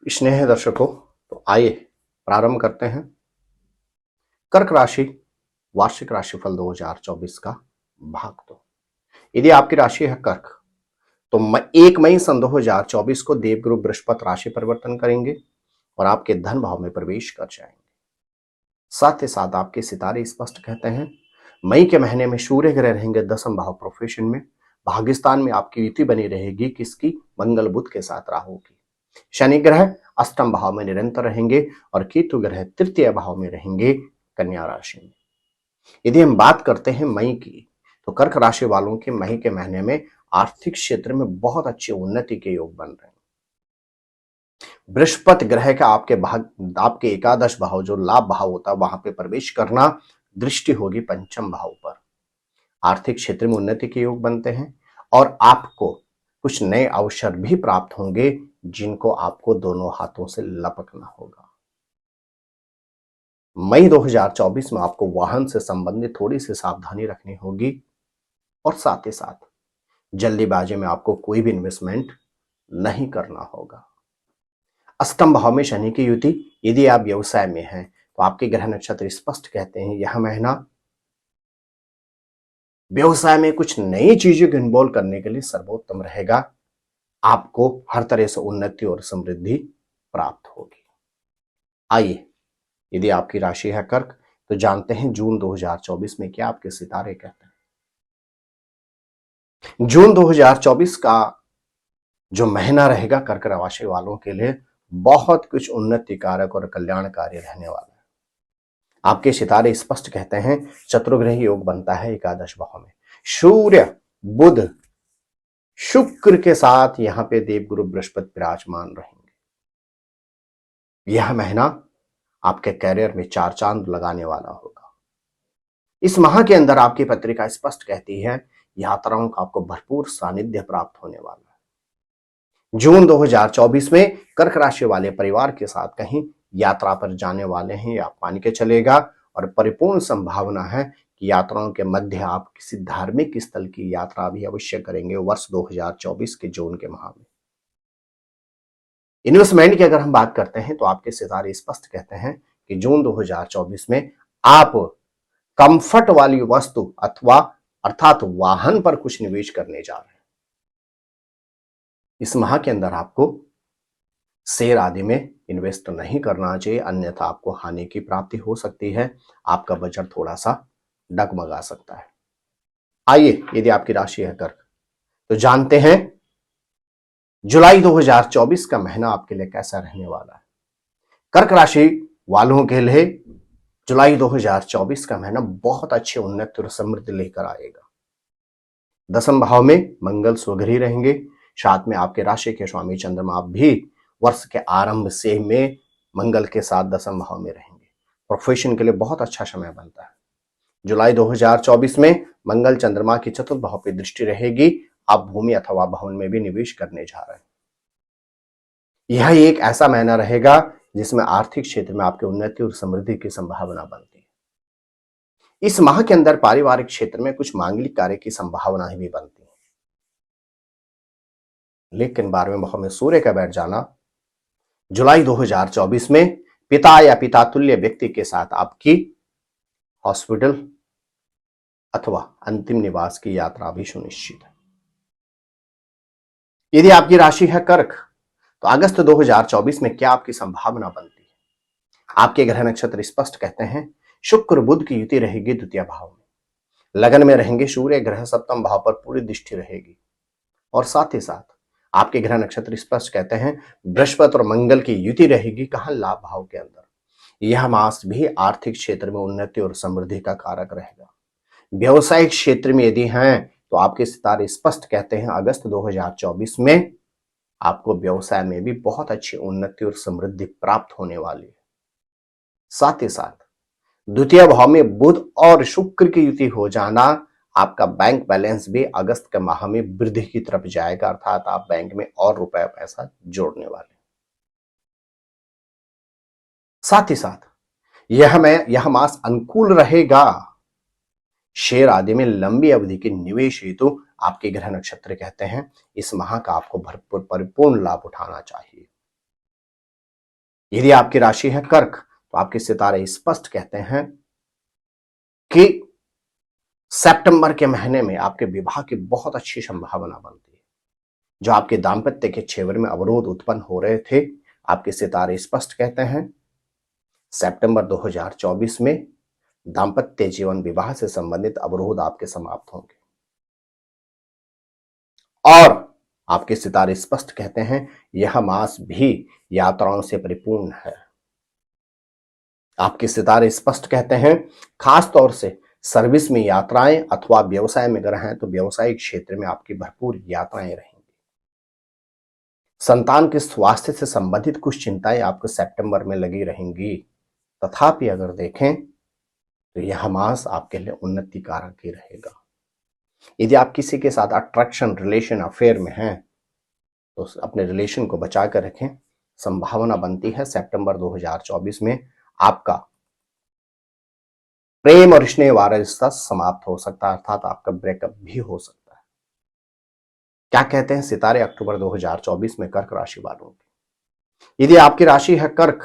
स्नेह दर्शकों, तो आइए प्रारंभ करते हैं कर्क राशि वार्षिक राशिफल 2024 का भाग 2। यदि आपकी राशि है कर्क, तो 1 मई सन 2024 को देवगुरु बृहस्पति राशि परिवर्तन करेंगे और आपके धन भाव में प्रवेश कर जाएंगे। साथ ही साथ आपके सितारे स्पष्ट कहते हैं मई के महीने में सूर्य ग्रह रहेंगे 10th भाव प्रोफेशन में। भाग्यस्थान में आपकी युति बनी रहेगी किसकी? मंगल बुध के साथ राहु की। शनि ग्रह 8th भाव में निरंतर रहेंगे और केतु ग्रह 3य भाव में रहेंगे कन्या राशि में। यदि हम बात करते हैं मई की, तो कर्क राशि वालों के मई के महीने में आर्थिक क्षेत्र में बहुत अच्छी उन्नति के योग बन रहे हैं। बृहस्पति ग्रह का आपके एकादश भाव जो लाभ भाव होता है वहां पे प्रवेश करना, दृष्टि होगी 5th भाव पर। आर्थिक क्षेत्र में उन्नति के योग बनते हैं और आपको कुछ नए अवसर भी प्राप्त होंगे जिनको आपको दोनों हाथों से लपकना होगा। मई 2024 में आपको वाहन से संबंधित थोड़ी सी सावधानी रखनी होगी और साथ ही साथ जल्दीबाजी में आपको कोई भी इन्वेस्टमेंट नहीं करना होगा। 8th भाव में शनि की युति, यदि आप व्यवसाय में हैं तो आपके ग्रह नक्षत्र स्पष्ट कहते हैं यह महीना व्यवसाय में कुछ नई चीजों को इन्वॉल्व करने के लिए सर्वोत्तम रहेगा। आपको हर तरह से उन्नति और समृद्धि प्राप्त होगी। आइए, यदि आपकी राशि है कर्क, तो जानते हैं जून 2024 में क्या आपके सितारे कहते हैं। जून 2024 का जो महीना रहेगा कर्क राशि वालों के लिए बहुत कुछ उन्नति कारक और कल्याणकारी रहने वाला है। आपके सितारे स्पष्ट कहते हैं चतुर्ग्रही योग बनता है एकादश भाव में। सूर्य बुध शुक्र के साथ यहां पे देवगुरु बृहस्पति विराजमान रहेंगे। यह महीना आपके कैरियर में 4 चांद लगाने वाला होगा। इस माह के अंदर आपकी पत्रिका स्पष्ट कहती है यात्राओं का आपको भरपूर सानिध्य प्राप्त होने वाला है। जून 2024 में कर्क राशि वाले परिवार के साथ कहीं यात्रा पर जाने वाले हैं, आप मान के चलेगा और परिपूर्ण संभावना है कि यात्राओं के मध्य आप किसी धार्मिक स्थल की यात्रा भी अवश्य करेंगे वर्ष 2024 के जून के माह में। इन्वेस्टमेंट की अगर हम बात करते हैं तो आपके सितारे स्पष्ट कहते हैं कि जून 2024 में आप कंफर्ट वाली वस्तु अथवा अर्थात वाहन पर कुछ निवेश करने जा रहे हैं। इस माह के अंदर आपको शेयर आदि में इन्वेस्ट नहीं करना चाहिए, अन्यथा आपको हानि की प्राप्ति हो सकती है। आपका बजट थोड़ा सा डगमगा सकता है। आइए, यदि आपकी राशि है कर्क, तो जानते हैं जुलाई 2024 का महीना आपके लिए कैसा रहने वाला है। कर्क राशि वालों के लिए जुलाई 2024 का महीना बहुत अच्छी उन्नति और समृद्धि लेकर आएगा। 10th भाव में मंगल स्वगृही रहेंगे, साथ में आपके राशि के स्वामी चंद्रमा भी वर्ष के आरंभ से में मंगल के साथ 10th भाव में रहेंगे। प्रोफेशन के लिए बहुत अच्छा समय बनता है। जुलाई 2024 में मंगल चंद्रमा की 4th भाव पर दृष्टि रहेगी। आप भूमि अथवा भवन में भी निवेश करने जा रहे हैं। यह एक ऐसा महीना रहेगा जिसमें आर्थिक क्षेत्र में आपकी उन्नति और समृद्धि की संभावना बनती है। इस माह के अंदर पारिवारिक क्षेत्र में कुछ मांगलिक कार्य की संभावना भी बनती है, लेकिन 12वें भाव में सूर्य का बैठ जाना जुलाई 2024 में पिता या पिता तुल्य व्यक्ति के साथ आपकी हॉस्पिटल अथवा अंतिम निवास की यात्रा भी सुनिश्चित है। यदि आपकी राशि है कर्क, तो अगस्त 2024 में क्या आपकी संभावना बनती है। आपके ग्रह नक्षत्र स्पष्ट कहते हैं शुक्र बुध की युति रहेगी 2य भाव में। लगन में रहेंगे सूर्य ग्रह 7th भाव पर पूरी दृष्टि रहेगी और साथ ही साथ आपके ग्रह नक्षत्र स्पष्ट कहते हैं बृहस्पति और मंगल की युति रहेगी कहां? लाभ भाव के अंदर। यह मास भी आर्थिक क्षेत्र में उन्नति और समृद्धि का कारक रहेगा। व्यवसायिक क्षेत्र में यदि हैं तो आपके सितारे स्पष्ट कहते हैं अगस्त 2024 में आपको व्यवसाय में भी बहुत अच्छी उन्नति और समृद्धि प्राप्त होने वाली है। साथ ही साथ 2य भाव में बुध और शुक्र की युति हो जाना आपका बैंक बैलेंस भी अगस्त के माह में वृद्धि की तरफ जाएगा, अर्थात आप बैंक में और रुपया पैसा जोड़ने वाले। साथ ही साथ यह मास अनुकूल रहेगा शेयर आदि में लंबी अवधि के निवेश हेतु। आपके ग्रह नक्षत्र कहते हैं इस माह का आपको भरपूर परिपूर्ण लाभ उठाना चाहिए। यदि आपकी राशि है कर्क, तो आपके सितारे स्पष्ट कहते हैं कि सितंबर के महीने में आपके विवाह की बहुत अच्छी संभावना बनती है। जो आपके दाम्पत्य के क्षेत्र में अवरोध उत्पन्न हो रहे थे, आपके सितारे स्पष्ट कहते हैं सितंबर 2024 में दाम्पत्य जीवन विवाह से संबंधित अवरोध आपके समाप्त होंगे। और आपके सितारे स्पष्ट कहते हैं यह मास भी यात्राओं से परिपूर्ण है। आपके सितारे स्पष्ट कहते हैं खास तौर से सर्विस में यात्राएं अथवा व्यवसाय में अगर हैं तो व्यवसायिक क्षेत्र में आपकी भरपूर यात्राएं रहेंगी। संतान के स्वास्थ्य से संबंधित कुछ चिंताएं आपको सितंबर में लगी रहेंगी। तथापि अगर देखें तो यह मास आपके लिए उन्नति कारक ही रहेगा। यदि आप किसी के साथ अट्रैक्शन रिलेशन अफेयर में हैं तो अपने रिलेशन को बचा कर रखें। संभावना बनती है सितंबर 2024 में आपका प्रेम और स्नेह वाला रिश्ता समाप्त हो सकता है, अर्थात आपका ब्रेकअप भी हो सकता है। क्या कहते हैं सितारे अक्टूबर 2024 में कर्क राशि वालों की? यदि आपकी राशि है कर्क,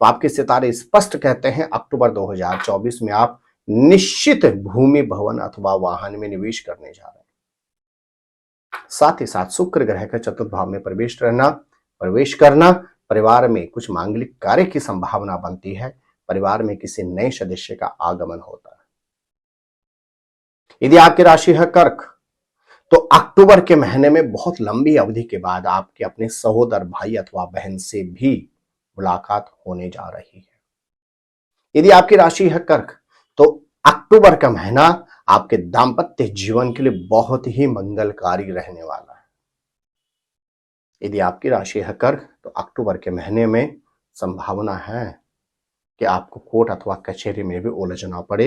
तो आपके सितारे स्पष्ट कहते हैं अक्टूबर 2024 में आप निश्चित भूमि भवन अथवा वाहन में निवेश करने जा रहे हैं। साथ ही साथ शुक्र ग्रह का चतुर्थ भाव में प्रवेश करना परिवार में कुछ मांगलिक कार्य की संभावना बनती है। परिवार में किसी नए सदस्य का आगमन होता है। यदि आपकी राशि है कर्क, तो अक्टूबर के महीने में बहुत लंबी अवधि के बाद आपके अपने सहोदर भाई अथवा बहन से भी मुलाकात होने जा रही है। यदि आपकी राशि है कर्क, तो अक्टूबर का महीना आपके दाम्पत्य जीवन के लिए बहुत ही मंगलकारी रहने वाला है। यदि आपकी राशि है कर्क, तो अक्टूबर के महीने में संभावना है कि आपको कोर्ट अथवा कचहरी में भी उलझना पड़े।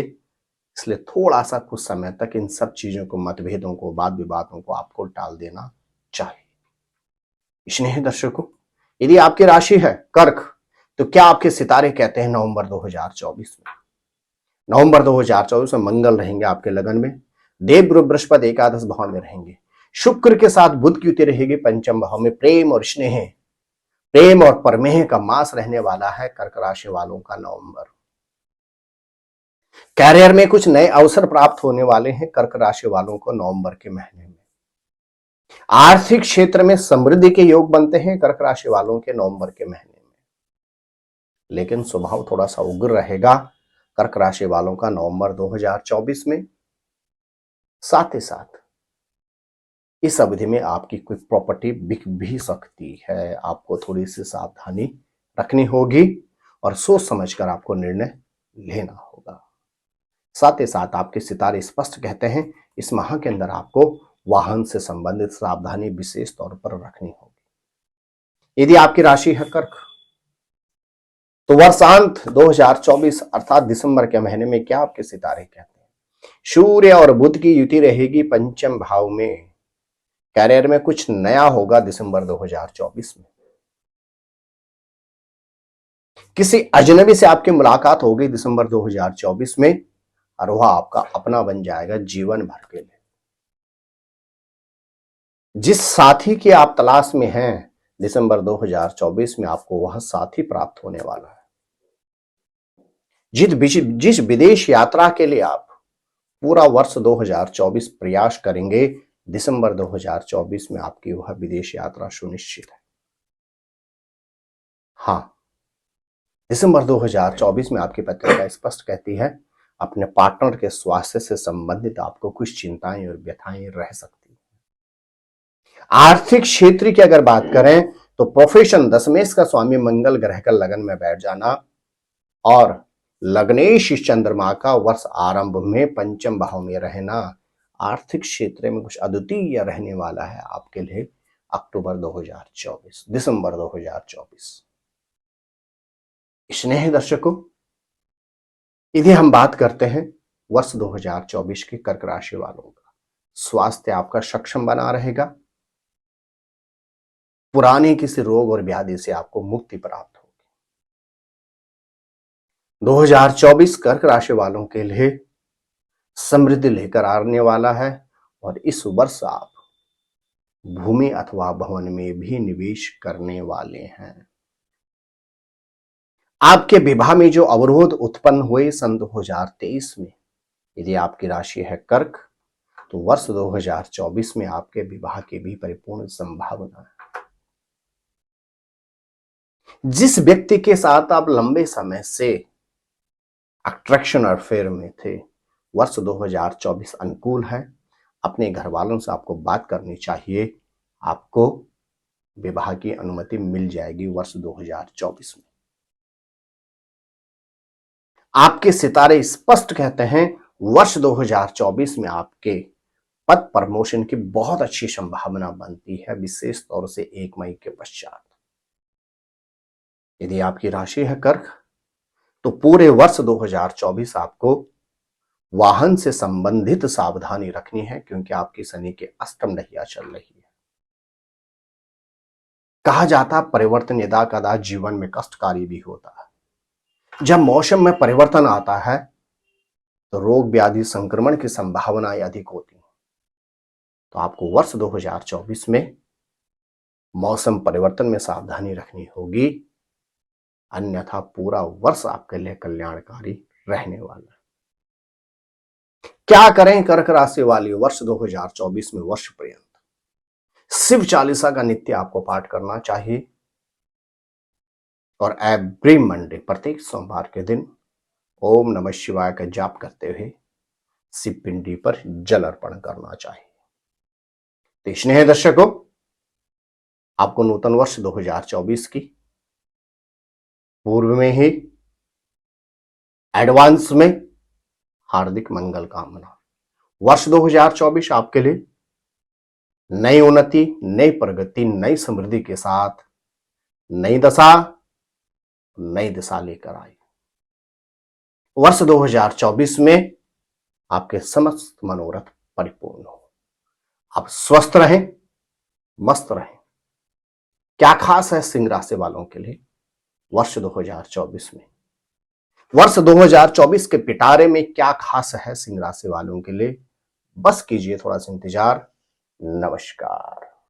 इसलिए थोड़ा सा कुछ समय तक इन सब चीजों को, मतभेदों को, वाद विवादों को आपको टाल देना चाहिए। स्नेही दर्शकों, यदि आपकी राशि है कर्क, तो क्या आपके सितारे कहते हैं नवंबर 2024 में? नवंबर 2024 में मंगल रहेंगे आपके लगन में, देवगुरु बृहस्पति एकादश भाव में रहेंगे, शुक्र के साथ बुध की युति रहेगी पंचम भाव में। प्रेम और स्नेह, प्रेम और परमेह का मास रहने वाला है कर्क राशि वालों का नवंबर। कैरियर में कुछ नए अवसर प्राप्त होने वाले हैं कर्क राशि वालों को नवंबर के महीने में। आर्थिक क्षेत्र में समृद्धि के योग बनते हैं कर्क राशि वालों के नवंबर के महीने में। लेकिन स्वभाव थोड़ा सा उग्र रहेगा कर्क राशि वालों का नवंबर 2024 में। साथ ही साथ इस अवधि में आपकी कोई प्रॉपर्टी बिक भी सकती है। आपको थोड़ी सी सावधानी रखनी होगी और सोच समझकर आपको निर्णय लेना होगा। साथ ही साथ आपके सितारे स्पष्ट कहते हैं इस माह के अंदर आपको वाहन से संबंधित सावधानी विशेष तौर पर रखनी होगी। यदि आपकी राशि है कर्क, तो वर्षांत 2024 अर्थात दिसंबर के महीने में क्या आपके सितारे कहते हैं? सूर्य और बुध की युति रहेगी पंचम भाव में। कैरियर में कुछ नया होगा दिसंबर 2024 में। किसी अजनबी से आपकी मुलाकात होगी दिसंबर 2024 में और वह आपका अपना बन जाएगा जीवन भर के लिए। जिस साथी की आप तलाश में हैं दिसंबर 2024 में आपको वह साथी प्राप्त होने वाला है। जिस विदेश यात्रा के लिए आप पूरा वर्ष 2024 प्रयास करेंगे, दिसंबर 2024 में आपकी वह विदेश यात्रा सुनिश्चित है। हाँ, दिसंबर 2024 में आपकी पत्रिका स्पष्ट कहती है अपने पार्टनर के स्वास्थ्य से संबंधित आपको कुछ चिंताएं और व्यथाएं रह सकती हैं। आर्थिक क्षेत्र की अगर बात करें तो प्रोफेशन, दशमेश का स्वामी मंगल ग्रह का लगन में बैठ जाना और लग्नेश चंद्रमा का वर्ष आरंभ में पंचम भाव में रहना आर्थिक क्षेत्र में कुछ अद्वितीय रहने वाला है आपके लिए अक्टूबर 2024, दिसंबर 2024। स्नेही दर्शकों, यदि हम बात करते हैं वर्ष 2024 के कर्क राशि वालों का, स्वास्थ्य आपका सक्षम बना रहेगा। पुराने किसी रोग और व्याधि से आपको मुक्ति प्राप्त होगी। 2024 कर्क राशि वालों के लिए समृद्धि लेकर आने वाला है और इस वर्ष आप भूमि अथवा भवन में भी निवेश करने वाले हैं। आपके विवाह में जो अवरोध उत्पन्न हुए सन 2023 में, यदि आपकी राशि है कर्क, तो वर्ष 2024 में आपके विवाह की भी परिपूर्ण संभावना है। जिस व्यक्ति के साथ आप लंबे समय से अट्रैक्शन और अफेयर में थे, वर्ष 2024 अनुकूल है। अपने घर वालों से आपको बात करनी चाहिए, आपको विवाह की अनुमति मिल जाएगी वर्ष 2024 में। आपके सितारे स्पष्ट कहते हैं वर्ष 2024 में आपके पद प्रमोशन की बहुत अच्छी संभावना बनती है, विशेष तौर से 1 मई के पश्चात। यदि आपकी राशि है कर्क, तो पूरे वर्ष 2024 आपको वाहन से संबंधित सावधानी रखनी है, क्योंकि आपकी शनि के अष्टम डहिया चल रही है। कहा जाता परिवर्तन यदा कदा जीवन में कष्टकारी भी होता है। जब मौसम में परिवर्तन आता है तो रोग व्याधि संक्रमण की संभावनाएं अधिक होती हैं। तो आपको वर्ष 2024 में मौसम परिवर्तन में सावधानी रखनी होगी, अन्यथा पूरा वर्ष आपके लिए कल्याणकारी रहने वाला है। क्या करें कर्क राशि वाली वर्ष 2024 में? वर्ष पर्यंत शिव चालीसा का नित्य आपको पाठ करना चाहिए और एवरी मंडे, प्रत्येक सोमवार के दिन ओम नमः शिवाय का जाप करते हुए शिव पिंडी पर जल अर्पण करना चाहिए। तो स्नेह दर्शकों, आपको नूतन वर्ष 2024 की पूर्व में ही एडवांस में हार्दिक मंगल कामना। वर्ष 2024 आपके लिए नई उन्नति, नई प्रगति, नई समृद्धि के साथ नई दशा, नई दिशा लेकर आई। वर्ष 2024 में आपके समस्त मनोरथ परिपूर्ण हो। आप स्वस्थ रहें, मस्त रहें। क्या खास है सिंह राशि वालों के लिए वर्ष 2024 में? वर्ष 2024 के पिटारे में क्या खास है सिंह राशि वालों के लिए? बस कीजिए थोड़ा सा इंतजार। नमस्कार।